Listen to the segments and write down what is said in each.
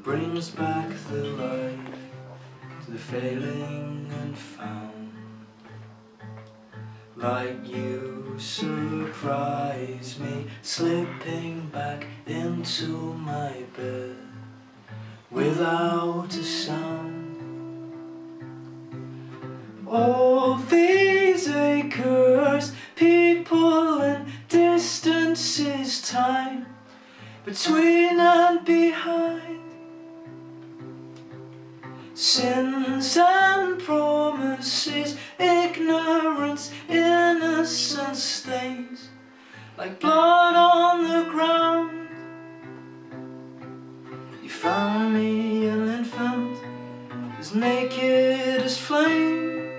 brings back the light to the failing and found. Like you surprise me, slipping back into my bed without a sound. All these acres, people and distances, time between and behind, sins and promises, ignorance, innocence stains like blood on the ground. You found me an infant, as naked as flame,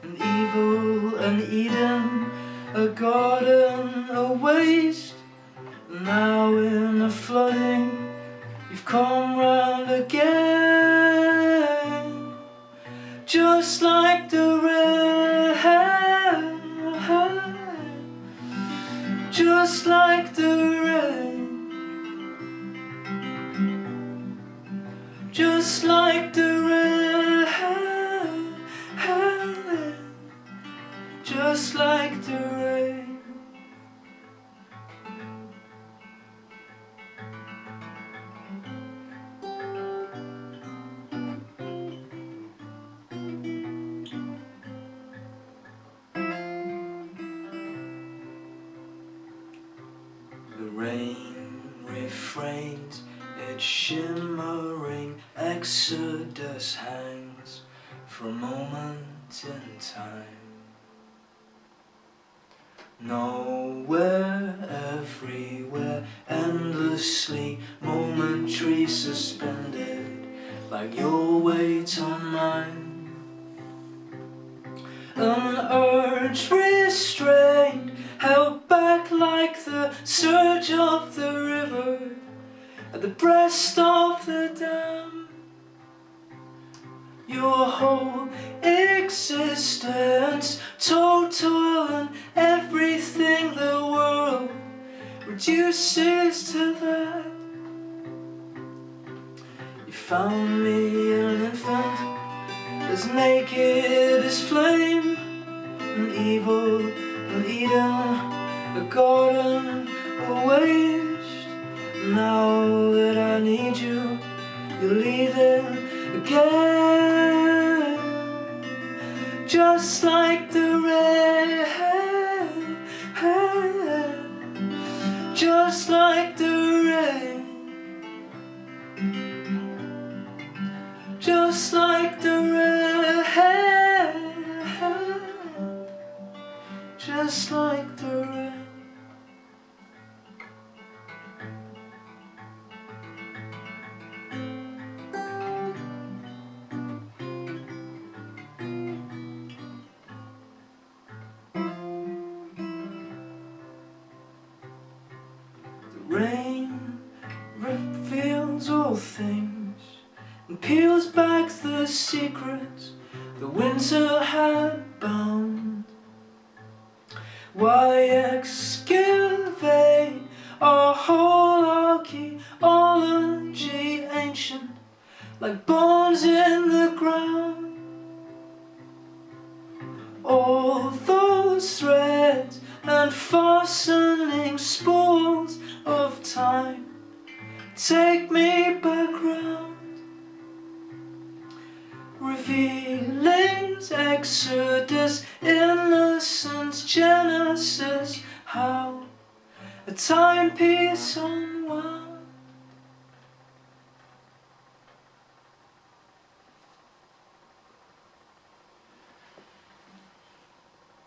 an evil, an Eden, a garden, a waste. Now in a flooding, you've come round again, just like the rain, just like the rain, just like the rain, just like the rain. The rain refrains, its shimmering exodus hangs for a moment in time. Nowhere, everywhere, endlessly, momentary, suspended, like your weight on mine. An urge restrained, held back like the surge of the river at the breast of the dam. Your whole existence, total and everything the world reduces to that. You found me an infant, as naked as flame, an evil, an Eden, a garden, a waste. Now that I need you, you're leaving again, just like the rain, just like the rain, just like the rain, just like the rain. The rain reveals all things and peels back the secrets the winter had bound. Why excavate our whole archaeology ancient, like bones in the ground? All those threads and fastening spools of time take me back round, revealing exodus, innocence, genesis, how a timepiece unwound.